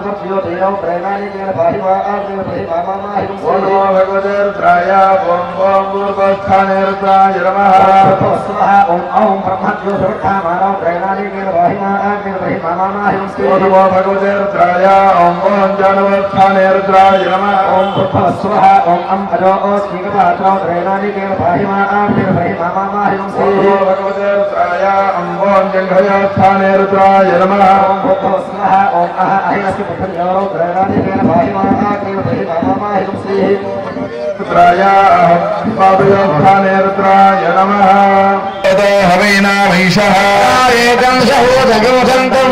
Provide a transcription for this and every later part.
आत्मज्योतियो प्रेमानिकेन भाहिवा आर्देव भाहिमामाहिं ओम भगवते रुद्राय ओम ओम पूर्वस्थाने रुद्राय नमः स्वाहा ओम ओम ब्रह्मज्योतिर्धामानो प्रेमानिकेन भाहिमा आर्देव भाहिमामाहिं ओम भगवते रुद्राय ओम ओम जानवस्थाने रुद्राय नमः ओम स्वाहा ओम अम अजो ओस्मिकपात्रो प्रेमानिकेन भाहिमा आर्देव भाहिमामाहिं ओम भगवते रुद्राय ओम ओम जंघयस्थाने रुद्राय नमः ओम स्वाहा ओम अह अहिनस्य पुत्रयो प्रेमानिकेन भाहिमा आर्देव भाहिमामाहिं रुद्राय पादयोस्थाने रुद्राय नमः हवैना वैशः एकं सहोदगोसन्तं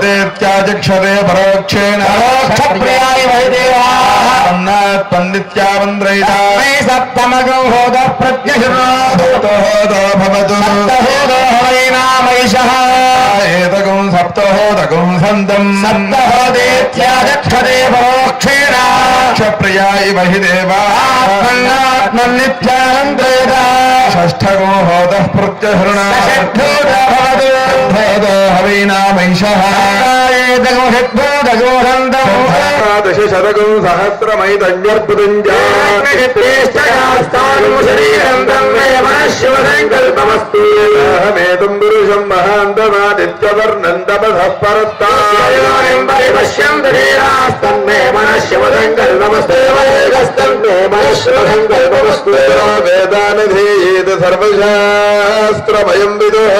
देत्याचक्षते परोक्षेण क्षत्रियाय वैदेवाः अन्नात् पण्डित्यावन्द्रयिता मे सप्तमगं होदः प्रत्यशुरो होदो भवतु सप्तहोदो हवैनामैषः एतगुं सप्तहोदगुं सन्तम् सप्तहोदेत्याचक्षते परोक्षेण क्षप्रियाय वहि देवात्मन्नित्यानन्द्रयिता षष्ठगो होदः प्रत्यहृणा षड्भूतो भवतु होदो हवैनामैषः दशशतगुं सहस्रमैतन्यर्पुञ्जामेतुं पुरुषं महान्तमादित्यवर्णं तपसः परस्तास्तन्मे मनश्शिवसङ्कल्पमस्तु वेदानधीयेत सर्वशास्त्रमयं विदुः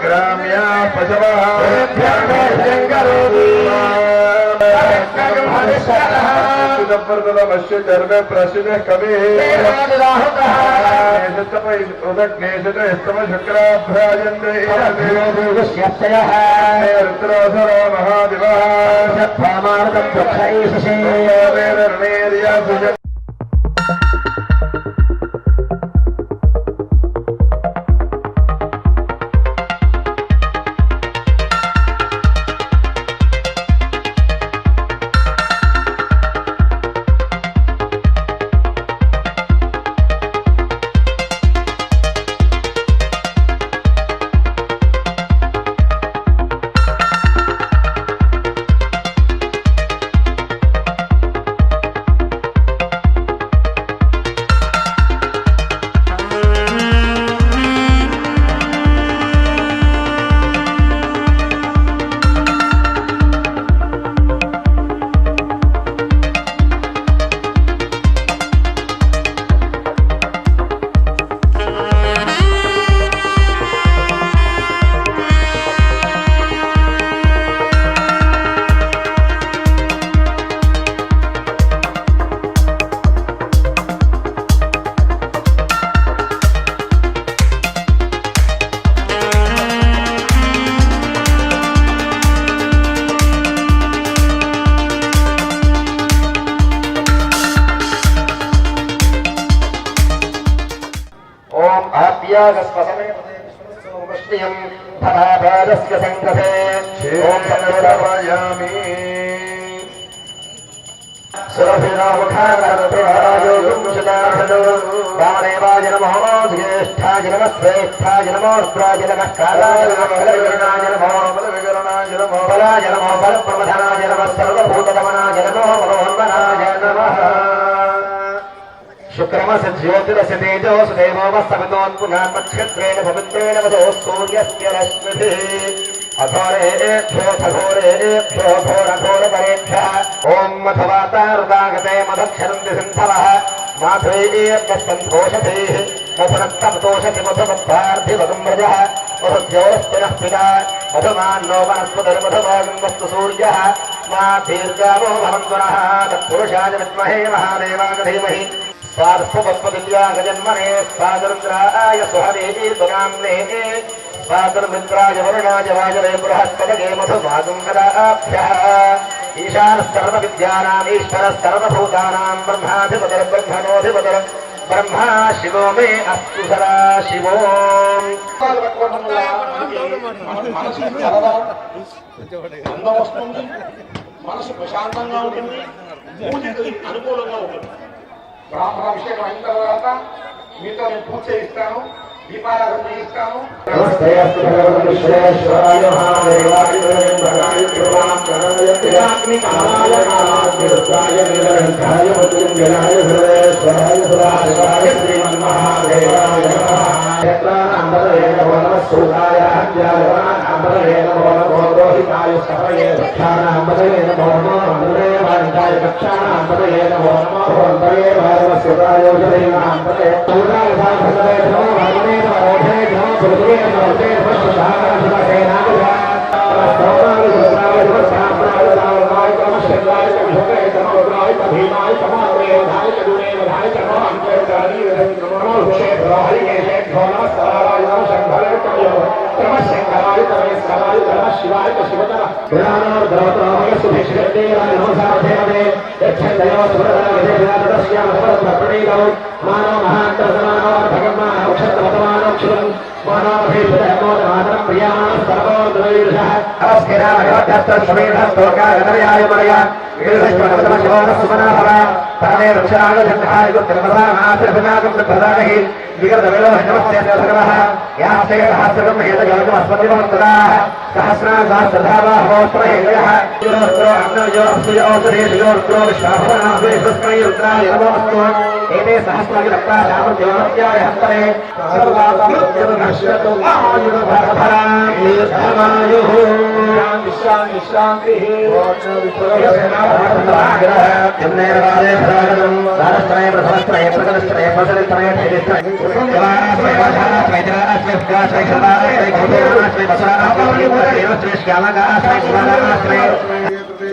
ग्राम्या पशवः चर्वे प्रसिद्ध कवि रुद्रोधर महादेव वामदेवाय नमः ज्येष्ठाय नमः श्रेष्ठाय नमः रुद्राय नमः कालाय नमः बलविकरणाय नमः बलाय नमः बलप्रवधनाय नमः सर्वभूतगमनाय नमः मनोन्मनाय नमः शुक्रमस्य ज्योतिरस्य तेजोऽस्य देवोऽवस्तमितोऽन्पुनान्मक्षत्रेण पवित्रेण वसो सूर्यस्य रश्मिभिः अघोरेभ्यो घोरेभ्यो घोरघोरपरेभ्यः ॐ मधुवातारुदागते मधुक्षरन्ति सिन्धवः माधुरेभ्यस्कन्धोषधेः मधुरक्तमतोषति मधुमत्पार्थिवगुम्रजः मधुद्योरस्तिनः पिता मधुमान्नो वनस्पतिर्मधुभागं वस्तु सूर्यः मा दीर्घावो भवन्तु नः तत्पुरुषाय विद्महे महादेवाय धीमहि स्वार्पपद्मदिव्यागजन्मने स्वादरुद्राय सुहरे सुगाम्ने स्वादुर्मित्राय वरुणाय वाजवे बृहस्पतये मधुभागं कदाभ्यः ईशानस्तर्वविद्यानाम् ईश्वरस्तर्वभूतानां ब्रह्माधिपतिर्ब्रह्मणोऽधिपतिर् ब्रह्मा शिवो मे अस्तु सदा शिवो అందం వస్తుంది, మనసు ప్రశాంతంగా ఉంటుంది, పూజకి అనుకూలంగా ఉంటుంది. బ్రాహ్మణాభిషేకం అయిన తర్వాత మీతో నేను పూజ చేయిస్తాను, దీపారాధన చేయిస్తాను.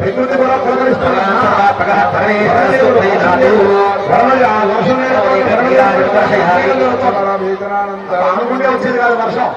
ప్రకృతి కూడా అనుకుంటే వచ్చేది కాదు వర్షం.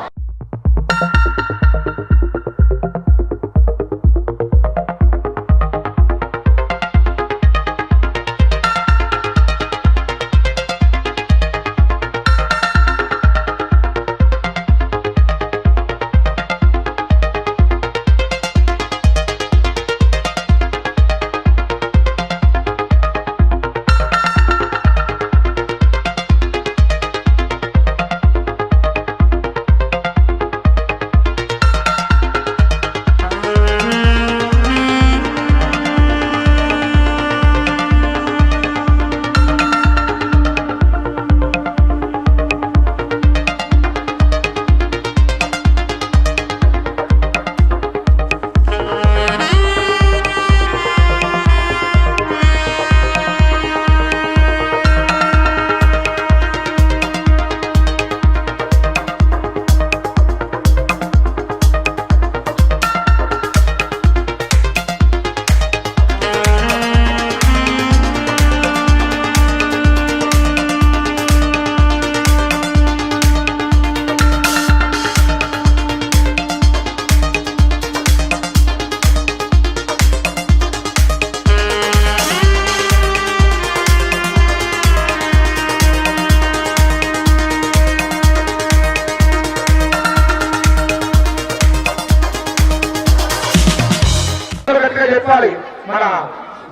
చెప్పాలి. మన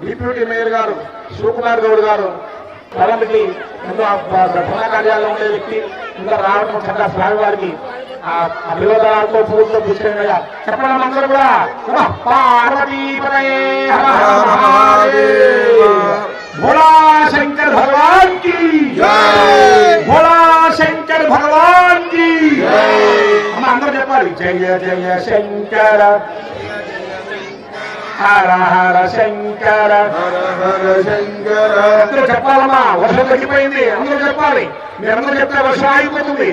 డిప్యూటీ మేయర్ గారు శివకుమార్ గౌడ్ గారు పదవికి ఎంతో ధర్మ కార్యాలయంలో ఉండే వ్యక్తి ఇంకా రావడం చక్కగా స్వామి వారికి అభివదనాలతో పూలతో తీసుకెళ్ళా చెప్పడం అందరూ కూడా పార్వతీపతయే భోళా శంకర్ భగవాన్ కి భోళా శంకర్ భగవాన్ కి అందరూ చెప్పాలి. జయ జయ శంకర హర హర శంకర హర శంకర అందరూ చెప్పాలమ్మా. వర్షం తగ్గిపోయింది, అందరూ చెప్పాలి. మీరందరూ చెప్తే వర్షం ఆగిపోతుంది.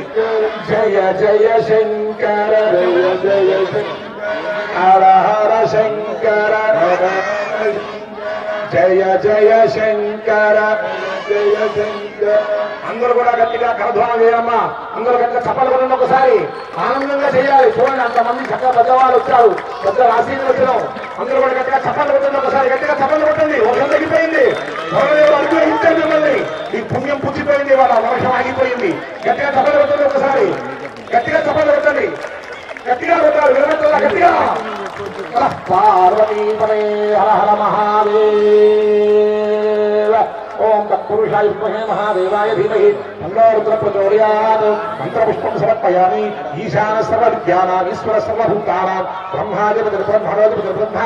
జయ జయ శంకర జయ జయ హర హర శంకర జయ జయ శంకర జయ శంకర అందరూ కూడా గట్టిగా కరధ్వానం చేయాలమ్మా. అందరూ గట్టిగా చప్పలు కొట్టండి, ఒకసారి ఆనందంగా చేయాలి. చూడండి, అంతమంది చక్కగా పెద్దవాళ్ళు వచ్చారు, పెద్ద రాశీలు వచ్చినాం. అందరూ కూడా గట్టిగా చప్పలు కొట్టండి, ఒకసారి గట్టిగా చప్పలు కొట్టండి. వర్షం తగ్గిపోయింది, అనుగ్రహించండి మిమ్మల్ని. ఈ పుణ్యం పుచ్చిపోయింది, వాళ్ళ వర్షం ఆగిపోయింది. గట్టిగా చప్పలు కొట్టండి, ఒకసారి గట్టిగా చప్పలు కొట్టండి, గట్టిగా కొట్టాలి, వినవచ్చులా గట్టిగా. పార్వతీ పదే హర హర మహాదేవ. ఓం తత్పురుషాయ విద్మహే మహాదేవాయ ధీమహి తన్నో రుద్రః ప్రచోదయాత్. మంత్రపుష్పం సమర్పయామి. ఈశాన సర్వ విద్యానాం ఈశ్వర సర్వభూతానాం బ్రహ్మాధిపతి బ్రహ్మణోధిపతి బ్రహ్మ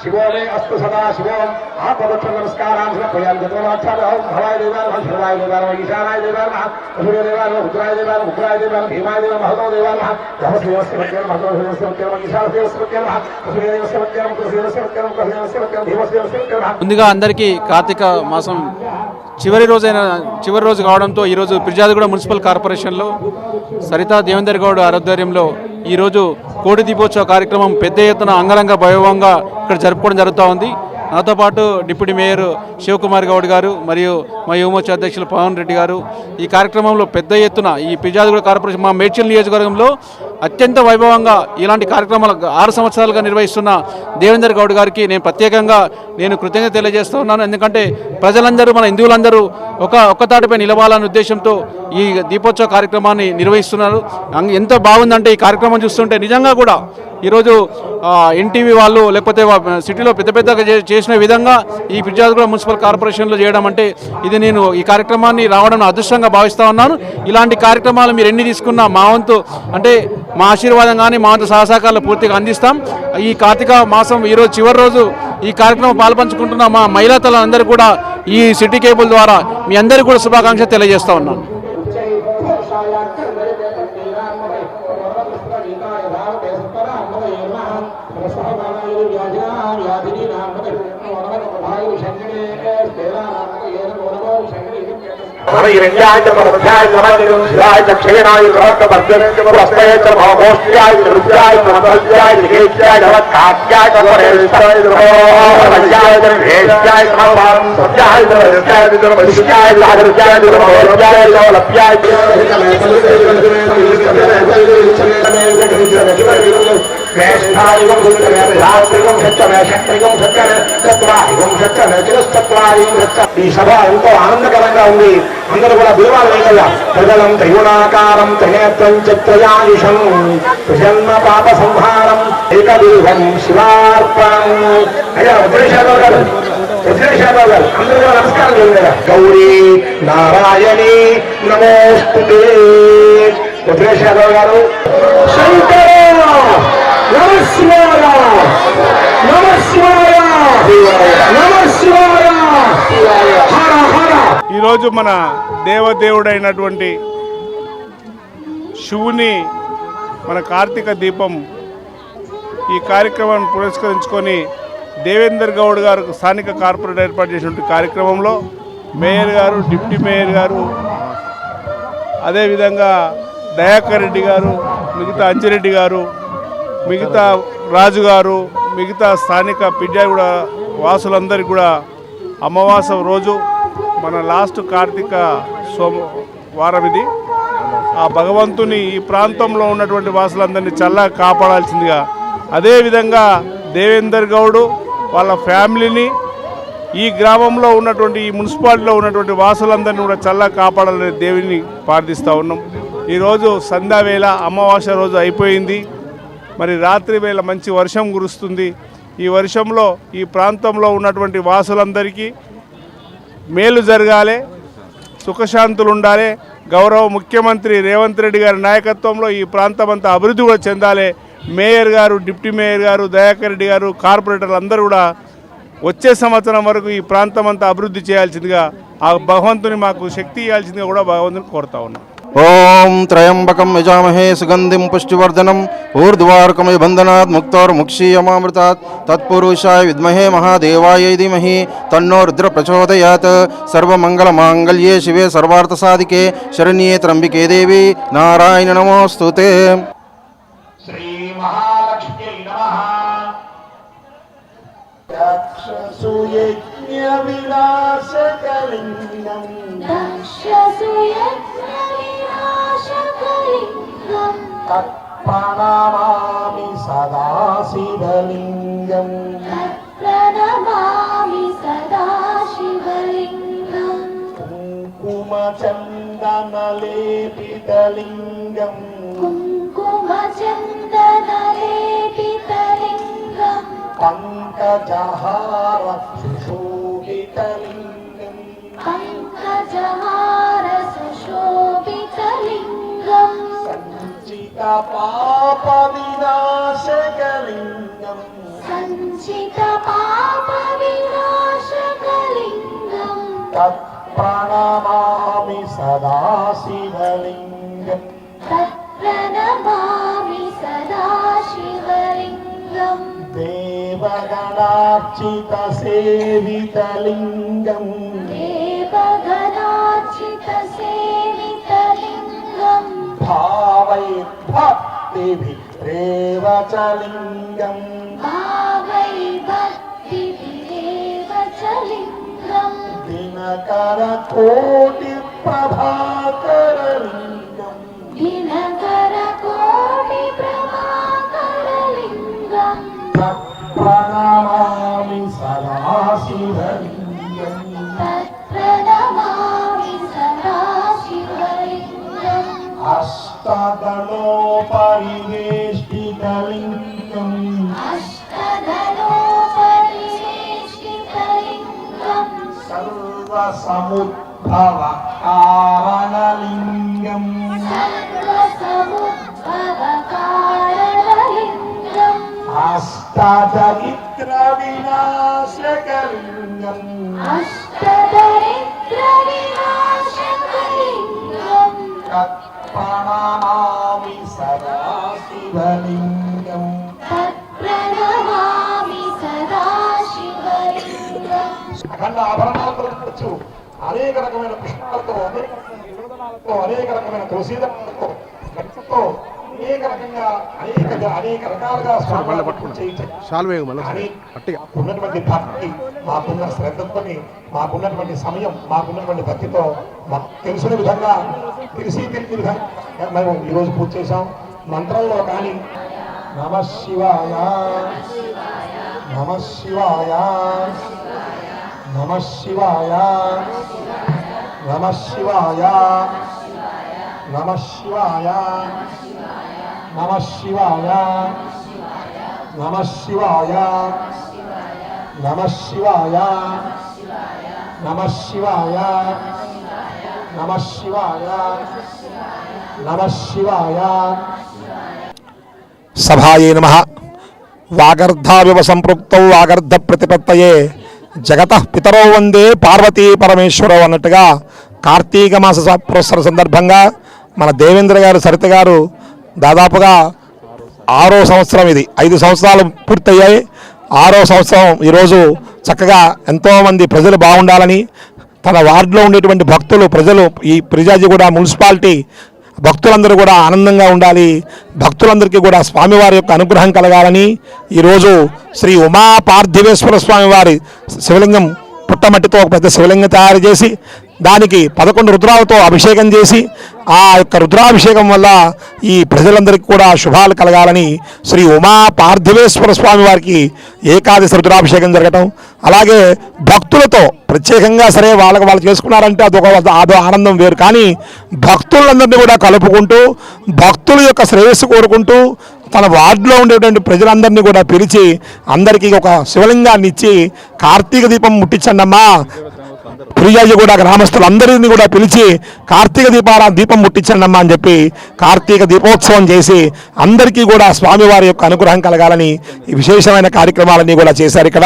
శివో మే అస్తు సదా శివోం. ఆత్మదక్ష నమస్కారాన్ని సమర్పయామి. గతవాచార్యం భవాయ దేవాయ శివాయ దేవాయ ఈశానాయ దేవాయ సూర్య దేవాయ రుద్రాయ దేవాయ ఉగ్రాయ దేవాయ భీమాయ దేవాయ మహదో దేవాయ దేవస్య మధ్య మహదో దేవస్య మధ్య ఈశాన దేవస్య మధ్య సూర్య దేవస్య మధ్య దేవస్య మధ్య దేవస్య మధ్య దేవస్య మధ్య. ముందుగా అందరికీ కార్తీక మాసం చివరి రోజు కావడంతో ఈరోజు ఫిర్యాదుగూడ మున్సిపల్ కార్పొరేషన్లో సరితా దేవేందర్ గౌడ్ ఆధ్వర్యంలో ఈరోజు కోడి దీపోత్సవ కార్యక్రమం పెద్ద ఎత్తున అంగరంగ వైభవంగా ఇక్కడ జరుపుకోవడం జరుగుతూ ఉంది. నాతో పాటు డిప్యూటీ మేయర్ శివకుమార్ గౌడ్ గారు మరియు మా యువమోర్చా అధ్యక్షులు పవన్ రెడ్డి గారు ఈ కార్యక్రమంలో పెద్ద ఎత్తున ఈ ఫిర్యాదుగూడ కార్పొరేషన్ మా మేడ్చల్ నియోజకవర్గంలో అత్యంత వైభవంగా ఇలాంటి కార్యక్రమాలు 6 సంవత్సరాలుగా నిర్వహిస్తున్న దేవేందర్ గౌడ్ గారికి నేను ప్రత్యేకంగా కృతజ్ఞత తెలియజేస్తూ ఉన్నాను. ఎందుకంటే ప్రజలందరూ మన హిందువులందరూ ఒక్కతాటిపై నిలవాలనే ఉద్దేశంతో ఈ దీపోత్సవ కార్యక్రమాన్ని నిర్వహిస్తున్నారు. ఎంత బాగుందంటే ఈ కార్యక్రమం చూస్తుంటే నిజంగా కూడా ఈరోజు ఎన్టీవీ వాళ్ళు లేకపోతే సిటీలో పెద్దగా చేసిన విధంగా ఈ ఫిర్యాదుగూడ మున్సిపల్ కార్పొరేషన్లో చేయడం అంటే ఇది నేను ఈ కార్యక్రమాన్ని రావడం అదృష్టంగా భావిస్తూ ఉన్నాను. ఇలాంటి కార్యక్రమాలు మీరు ఎన్ని తీసుకున్నా మా వంతు అంటే మా ఆశీర్వాదం కానీ మా వంతు సహసహకారాలు పూర్తిగా అందిస్తాం. ఈ కార్తీక మాసం ఈరోజు చివరి రోజు ఈ కార్యక్రమం పాల్పంచుకుంటున్న మా మహిళా తల్లందరూ కూడా ఈ సిటీ కేబుల్ ద్వారా మీ అందరికీ కూడా శుభాకాంక్షలు తెలియజేస్తూ ఉన్నాను. ఈ సభ ఎంతో ఆనందకరంగా ఉంది. అందరూ కూడా బిలవాలి వేయాల. ప్రజలం త్రిగుణాకారం త్రినేత్రం చత్రయాయుషం ప్రజన్మ పాప సంహారం ఏకబిల్వం శివార్పణం. అయ్యా వజ్రేశ్వరరావు గారు, వజ్రేశ్వరరావు గారు అందరూ కూడా నమస్కారం చేయండి. గౌరీ నారాయణి నమోస్తుతే. వజ్రేశ్వరరావు గారు శంకర నమస్కార నమస్కార నమస్కార. ఈరోజు మన దేవదేవుడైనటువంటి శివుని మన కార్తీక దీపం ఈ కార్యక్రమాన్ని పురస్కరించుకొని దేవేందర్ గౌడ్ గారు స్థానిక కార్పొరేటర్ ఏర్పాటు చేసినటువంటి కార్యక్రమంలో మేయర్ గారు, డిప్యూటీ మేయర్ గారు, అదేవిధంగా దయాకర్ రెడ్డి గారు, మిగతా అంజిరెడ్డి గారు, మిగతా రాజు గారు, మిగతా స్థానిక ఫిర్యాదుగూడ వాసులందరికీ కూడా అమావాస్య రోజు మన లాస్ట్ కార్తీక సోమవారం ఇది. ఆ భగవంతుని ఈ ప్రాంతంలో ఉన్నటువంటి వాసులందరినీ చల్లగా కాపాడాల్సిందిగా, అదేవిధంగా దేవేందర్ గౌడ్ వాళ్ళ ఫ్యామిలీని ఈ గ్రామంలో ఉన్నటువంటి ఈ మున్సిపాలిటీలో ఉన్నటువంటి వాసులందరినీ కూడా చల్లగా కాపాడాలని దేవుని ప్రార్థిస్తూ ఉన్నాం. ఈరోజు సంధ్యావేళ అమావాస్య రోజు అయిపోయింది. మరి రాత్రి వేళ మంచి వర్షం కురుస్తుంది. ఈ వర్షంలో ఈ ప్రాంతంలో ఉన్నటువంటి వాసులందరికీ మేలు జరగాలి, సుఖశాంతులు ఉండాలి. గౌరవ ముఖ్యమంత్రి రేవంత్ రెడ్డి గారి నాయకత్వంలో ఈ ప్రాంతం అంతా అభివృద్ధి కూడా చెందాలి. మేయర్ గారు, డిప్యూటీ మేయర్ గారు, దయాకర్ రెడ్డి గారు, కార్పొరేటర్లు అందరూ కూడా వచ్చే సంవత్సరం వరకు ఈ ప్రాంతం అంతా అభివృద్ధి చేయాల్సిందిగా, ఆ భగవంతుని మాకు శక్తి ఇవ్వాల్సిందిగా కూడా భగవంతుని కోరుతా ఉన్నాం. ఓం త్రయంబకం యజామహే సుగంధిం పుష్టివర్ధనం ఊర్ధ్వార్కమయ బంధనాత్ ముక్తోర్ముక్షీయమామృతాత్ తత్పురుషాయ విద్మహే మహాదేవాయ ధీమహి తన్నో రుద్ర ప్రచోదయాత్. సర్వమంగళమాంగళ్యే శివే సర్వార్థసాధికే శరణ్యే త్ర్యంబకే దేవి నారాయణ నమోస్తుతే. శ్రీ మహాలక్ష్మీ నమః. विनाशकलिङ्गं तत्प्रणमामि सदा शिवलिङ्गं कुङ्कुमचन्दनलेपितलिङ्गं पङ्कजहार सुशोभितलिङ्गं सञ्चितपापविनाशकलिङ्गं तत्प्रणमामि सदा शिवलिङ्गं देवगणार्चितसेवितलिङ्गं भावैर्भक्तिभिरेव च लिङ्गं दिनकरकोटिप्रभाकरलिङ्गं तत्प्रणमामि सदा शिवलिङ्गं अष्टदलोपरिवेष्टितलिङ्गं सर्वसमुद्भवकारणलिङ्गं अष्टदरिद्रविनाशकलिङ्गं तत्प्रणमामि सदा शिवलिङ्गं అఖండ ఆభరణాలతో ఉండొచ్చు, అనేక రకమైన పుష్పాలతో, అనేక రకమైన తులసీదళాలతో, గంటతో అనేక రకంగా అనేక రకాలుగా ఉన్నటువంటి భక్తి, మాకున్న శ్రద్ధతో, మాకున్నటువంటి సమయం, మాకున్నటువంటి భక్తితో మాకు తెలిసిన విధంగా తెలియని విధంగా మేము ఈరోజు పూజ చేశాం. మంత్రంలో కానీ నమ శివాయ నమ శివాయ నమ శివాయ నమ శివాయ నమ శివాయ నమ శివాయ నమ శివాయ నమ శివాయ నమ శివాయ నమ శివాయ నమ శివాయ. సభాయే నమః. వాగర్ధావివ సంపృక్తౌ వాగర్ధ ప్రతిపత్తయే జగతః పితరో వందే పార్వతీ పరమేశ్వరో అన్నట్టుగా కార్తీక మాస పురస్కార సందర్భంగా మన దేవేంద్ర గారు, సరిత గారు దాదాపుగా 6వ సంవత్సరం, ఇది 5 సంవత్సరాలు పూర్తయ్యాయి. 6వ సంవత్సరం ఈరోజు చక్కగా ఎంతోమంది ప్రజలు బాగుండాలని, తన వార్డులో ఉండేటువంటి భక్తులు, ప్రజలు, ఈ ప్రిజాజిగూడ మున్సిపాలిటీ భక్తులందరూ కూడా ఆనందంగా ఉండాలి, భక్తులందరికీ కూడా స్వామివారి యొక్క అనుగ్రహం కలగాలని ఈరోజు శ్రీ ఉమా పార్థివేశ్వర స్వామివారి శివలింగం, పుట్టమట్టితో ఒక పెద్ద శివలింగం తయారు చేసి దానికి 11 రుద్రాలతో అభిషేకం చేసి ఆ యొక్క రుద్రాభిషేకం వల్ల ఈ ప్రజలందరికీ కూడా శుభాలు కలగాలని శ్రీ ఉమా పార్థివేశ్వర స్వామి వారికి ఏకాదశి రుద్రాభిషేకం జరగటం, అలాగే భక్తులతో ప్రత్యేకంగా సరే వాళ్ళు చేసుకున్నారంటే అదో ఆనందం వేరు. కానీ భక్తులందరినీ కూడా కలుపుకుంటూ భక్తుల యొక్క శ్రేయస్సు కోరుకుంటూ తన వార్డులో ఉండేటువంటి ప్రజలందరినీ కూడా పిలిచి అందరికీ ఒక శివలింగాన్ని ఇచ్చి కార్తీక దీపం ముట్టించండమ్మా, ప్రియాజిగూడ గ్రామస్తులందరినీ కూడా పిలిచి కార్తీక దీపం ముట్టించండమ్మా అని చెప్పి కార్తీక దీపోత్సవం చేసి అందరికీ కూడా స్వామివారి యొక్క అనుగ్రహం కలగాలని ఈ విశేషమైన కార్యక్రమాలన్నీ కూడా చేశారు. ఇక్కడ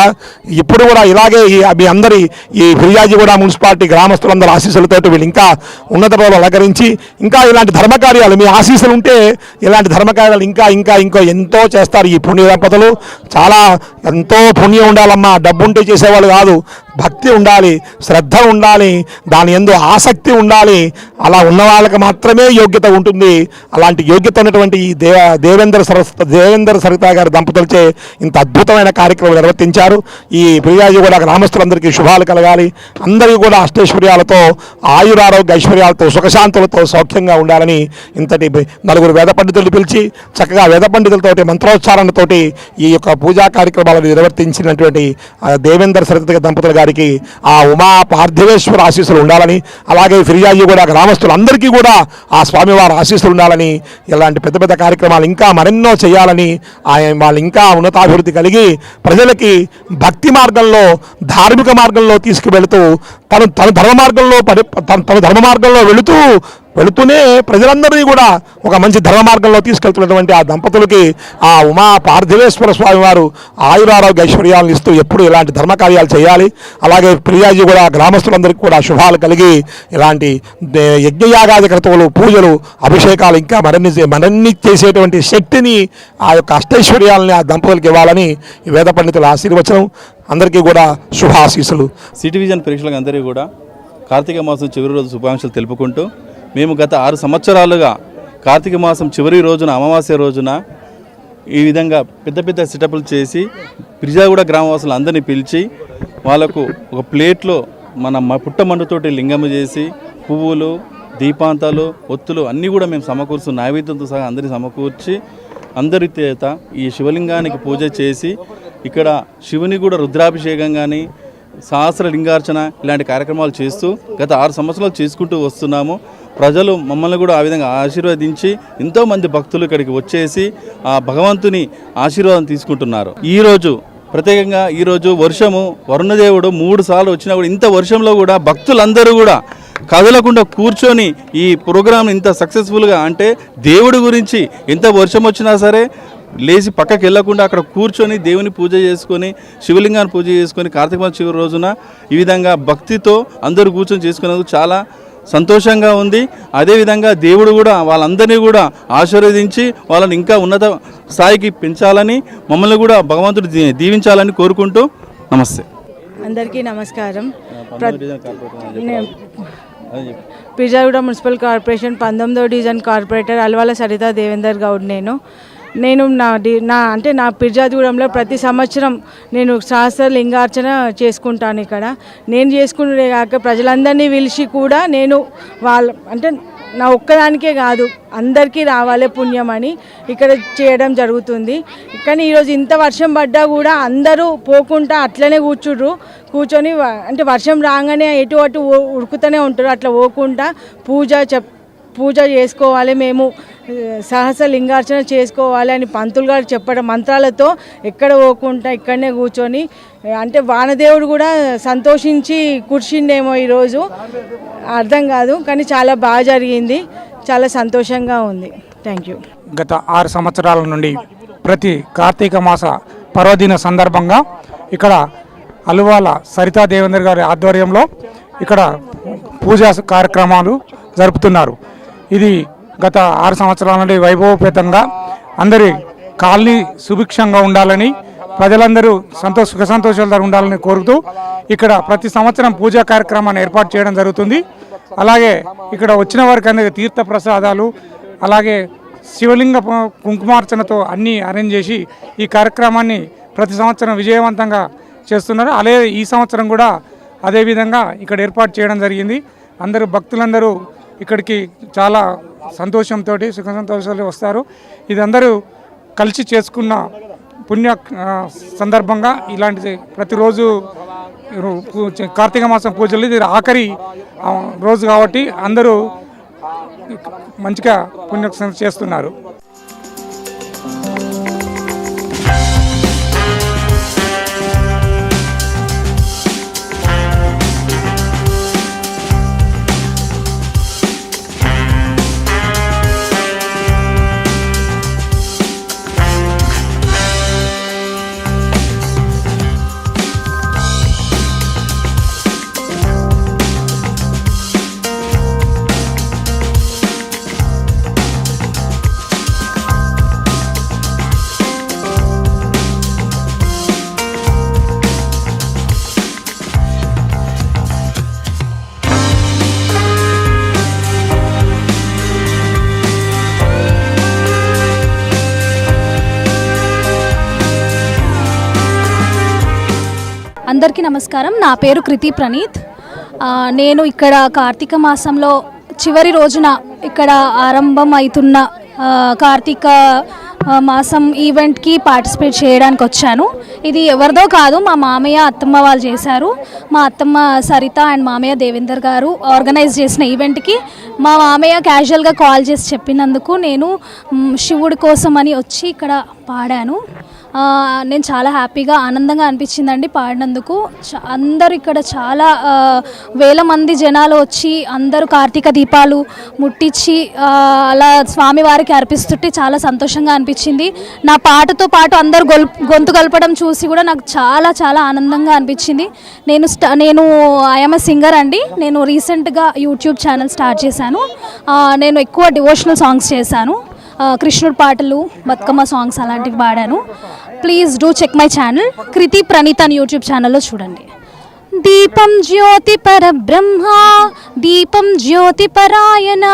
ఇప్పుడు కూడా ఇలాగే మీ అందరి ఈ ప్రియాజిగూడ మున్సిపాలిటీ గ్రామస్తులందరూ ఆశీస్సులతో వీళ్ళు ఇంకా ఉన్నత పదవులు అలంకరించి ఇంకా ఇలాంటి ధర్మకార్యాలు, మీ ఆశీస్సులు ఉంటే ఇలాంటి ధర్మకార్యాలు ఇంకా ఎంతో చేస్తారు. ఈ పుణ్య దంపతులు చాలా ఎంతో పుణ్యం ఉండాలమ్మా, డబ్బు ఉంటే చేసేవాళ్ళు కాదు, భక్తి ఉండాలి, శ్రద్ధ ఉండాలి, దాని యందు ఆసక్తి ఉండాలి. అలా ఉన్న వాళ్ళకి మాత్రమే యోగ్యత ఉంటుంది. అలాంటి యోగ్యత ఉన్నటువంటి ఈ దేవేంద్ర సరిత గారి దంపతులచే ఇంత అద్భుతమైన కార్యక్రమం నిర్వర్తించారు. ఈ ప్రియాజిగూడ గ్రామస్తులందరికీ శుభాలు కలగాలి. అందరికీ కూడా అష్టైశ్వర్యాలతో, ఆయురారోగ్య ఐశ్వర్యాలతో, సుఖశాంతులతో సౌఖ్యంగా ఉండాలని ఇంతటి నలుగురు వేద పండితులు పిలిచి చక్కగా వేద పండితులతోటి మంత్రోచ్చారణతోటి ఈ యొక్క పూజా కార్యక్రమాలను నిర్వర్తించినటువంటి దేవేంద్ర సరిత దంపతుల గారికి ఆ ఉమా పార్థివేశ్వర ఆశీస్సులు ఉండాలని, అలాగే ఫిర్యాజిగూడ గ్రామస్తులందరికీ కూడా ఆ స్వామివారి ఆశీస్సులు ఉండాలని, ఇలాంటి పెద్ద పెద్ద కార్యక్రమాలు ఇంకా మరెన్నో చేయాలని, వాళ్ళు ఇంకా ఉన్నతాభివృద్ధి కలిగి ప్రజలకి భక్తి మార్గంలో, ధార్మిక మార్గంలో తీసుకువెళుతూ తన ధర్మ మార్గంలో వెళుతూనే ప్రజలందరినీ కూడా ఒక మంచి ధర్మ మార్గంలో తీసుకెళ్తున్నటువంటి ఆ దంపతులకి ఆ ఉమా పార్థివేశ్వర స్వామి వారు ఆయురారోగ్య ఐశ్వర్యాలను ఇస్తూ ఎప్పుడు ఇలాంటి ధర్మ కార్యాలు చేయాలి. అలాగే ప్రియాజీ కూడా గ్రామస్తులందరికీ కూడా శుభాలు కలిగి ఇలాంటి యజ్ఞయాగాది క్రతువులు, పూజలు, అభిషేకాలు ఇంకా మరిన్ని చేసేటువంటి శక్తిని, ఆ యొక్క అష్టైశ్వర్యాలని ఆ దంపతులకు ఇవ్వాలని ఈ వేద పండితుల ఆశీర్వచనం. అందరికీ కూడా శుభాశీస్సులు. సిటీ విజన్ ప్రేక్షకులకు అందరికీ కూడా కార్తీక మాసం చివరి రోజు శుభాకాంక్షలు తెలుపుకుంటూ, మేము గత 6 సంవత్సరాలుగా కార్తీక మాసం చివరి రోజున, అమావాస్య రోజున ఈ విధంగా పెద్ద పెద్ద సెటప్లు చేసి పిర్జాగూడ గ్రామవాసులు అందరినీ పిలిచి వాళ్ళకు ఒక ప్లేట్లో మన పుట్టమండుతోటి లింగము చేసి పువ్వులు, దీపాంతాలు, ఒత్తులు అన్నీ కూడా మేము సమకూర్చు, నైవేద్యంతో సహా అందరినీ సమకూర్చి అందరి చేత ఈ శివలింగానికి పూజ చేసి ఇక్కడ శివుని కూడా రుద్రాభిషేకం కానీ, సహస్ర లింగార్చన ఇలాంటి కార్యక్రమాలు చేస్తూ గత 6 సంవత్సరాలు చేసుకుంటూ వస్తున్నాము. ప్రజలు మమ్మల్ని కూడా ఆ విధంగా ఆశీర్వదించి ఎంతోమంది భక్తులు ఇక్కడికి వచ్చేసి ఆ భగవంతుని ఆశీర్వాదం తీసుకుంటున్నారు. ఈరోజు ప్రత్యేకంగా ఈరోజు వర్షము, వరుణదేవుడు 3 సార్లు వచ్చినా కూడా ఇంత వర్షంలో కూడా భక్తులందరూ కూడా కదలకుండా కూర్చొని ఈ ప్రోగ్రాం ఇంత సక్సెస్ఫుల్గా, అంటే దేవుడి గురించి ఎంత వర్షం వచ్చినా సరే లేచి పక్కకి వెళ్ళకుండా అక్కడ కూర్చొని దేవుని పూజ చేసుకొని, శివలింగాన్ని పూజ చేసుకొని కార్తీక మాసం చివరి రోజున ఈ విధంగా భక్తితో అందరూ కూర్చొని చేసుకునేందుకు చాలా సంతోషంగా ఉంది. అదేవిధంగా దేవుడు కూడా వాళ్ళందరినీ కూడా ఆశీర్వదించి వాళ్ళని ఇంకా ఉన్నత స్థాయికి పెంచాలని, మమ్మల్ని కూడా భగవంతుడు దీవించాలని కోరుకుంటూ నమస్తే. అందరికీ నమస్కారం. పిర్జాగూడ మున్సిపల్ కార్పొరేషన్ 19వ డివిజన్ కార్పొరేటర్ అల్వాల సరిత దేవేందర్ గౌడ్. నేను నా పిర్జాగూడెంలో ప్రతి సంవత్సరం నేను సహస్ర లింగార్చన చేసుకుంటాను. ఇక్కడ నేను చేసుకునే కాక ప్రజలందరినీ పిలిచి కూడా నేను నా ఒక్కదానికే కాదు అందరికీ రావాలి పుణ్యం అని ఇక్కడ చేయడం జరుగుతుంది. కానీ ఈరోజు ఇంత వర్షం పడ్డా కూడా అందరూ పోకుండా అట్లనే కూర్చొని వర్షం రాగానే ఎటు అటు ఉరుకుతూనే ఉంటారు. అట్లా పోకుండా పూజ చేసుకోవాలి, మేము సహస్ర లింగార్చన చేసుకోవాలి అని పంతులు గారు చెప్పడం మంత్రాలతో ఎక్కడ పోకుండా ఇక్కడనే కూర్చొని, వానదేవుడు కూడా సంతోషించి కూర్చుండేమో ఈరోజు అర్థం కాదు, కానీ చాలా బాగా జరిగింది, చాలా సంతోషంగా ఉంది. Thank you. గత 6 సంవత్సరాల నుండి ప్రతి కార్తీక మాస పర్వదిన సందర్భంగా ఇక్కడ అలువాల సరితా దేవేందర్ గారి ఆధ్వర్యంలో ఇక్కడ పూజా కార్యక్రమాలు జరుపుతున్నారు. ఇది గత 6 సంవత్సరాల నుండి వైభవపేతంగా అందరి కాలనీ సుభిక్షంగా ఉండాలని, ప్రజలందరూ సుఖ సంతోషాలతో ఉండాలని కోరుతూ ఇక్కడ ప్రతి సంవత్సరం పూజా కార్యక్రమాన్ని ఏర్పాటు చేయడం జరుగుతుంది. అలాగే ఇక్కడ వచ్చిన వారికి అందరికీ తీర్థ ప్రసాదాలు, అలాగే శివలింగ కుంకుమార్చనతో అన్నీ అరేంజ్ చేసి ఈ కార్యక్రమాన్ని ప్రతి సంవత్సరం విజయవంతంగా చేస్తున్నారు. అలాగే ఈ సంవత్సరం కూడా అదేవిధంగా ఇక్కడ ఏర్పాటు చేయడం జరిగింది. అందరూ భక్తులందరూ ఇక్కడికి చాలా సంతోషంతో సుఖ సంతోషాలు వస్తారు. ఇది అందరూ కలిసి చేసుకున్న పుణ్య సందర్భంగా ఇలాంటిది ప్రతిరోజు కార్తీక మాసం పూజలు ఇది ఆఖరి రోజు కాబట్టి అందరూ మంచిగా పుణ్య చేస్తున్నారు. అందరికీ నమస్కారం. నా పేరు కృతి ప్రణీత్. నేను ఇక్కడ కార్తీక మాసంలో చివరి రోజున ఇక్కడ ఆరంభం అవుతున్న కార్తీక మాసం ఈవెంట్కి పార్టిసిపేట్ చేయడానికి వచ్చాను. ఇది ఎవరిదో కాదు, మా మామయ్య అత్తమ్మ వాళ్ళు చేశారు. మా అత్తమ్మ సరిత అండ్ మామయ్య దేవేందర్ గారు ఆర్గనైజ్ చేసిన ఈవెంట్కి మా మామయ్య క్యాజువల్గా కాల్ చేసి చెప్పినందుకు నేను శివుడి కోసం అని వచ్చి ఇక్కడ పాడాను. నేను చాలా హ్యాపీగా ఆనందంగా అనిపించిందండి పాడినందుకు. అందరూ ఇక్కడ చాలా వేల మంది జనాలు వచ్చి అందరూ కార్తీక దీపాలు ముట్టించి అలా స్వామివారికి అర్పిస్తుంటే చాలా సంతోషంగా అనిపించింది. నా పాటతో పాటు అందరూ గొంతు కలపడం చూసి కూడా నాకు చాలా చాలా ఆనందంగా అనిపించింది. నేను ఐఎమ్ ఎ సింగర్ అండి. నేను రీసెంట్గా యూట్యూబ్ ఛానల్ స్టార్ట్ చేశాను. నేను ఎక్కువ డివోషనల్ సాంగ్స్ చేశాను. కృష్ణుడి పాటలు, బతుకమ్మ సాంగ్స్ అలాంటివి పాడాను. Please do check my channel Kriti Praneeth అని యూట్యూబ్ ఛానల్లో చూడండి. దీపం జ్యోతి పరబ్రహ్మ దీపం జ్యోతి పరాయణ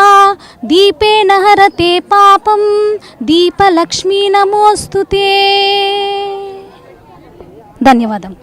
దీపేన హరతే పాపం దీపలక్ష్మీ నమోస్తుతే. ధన్యవాదం.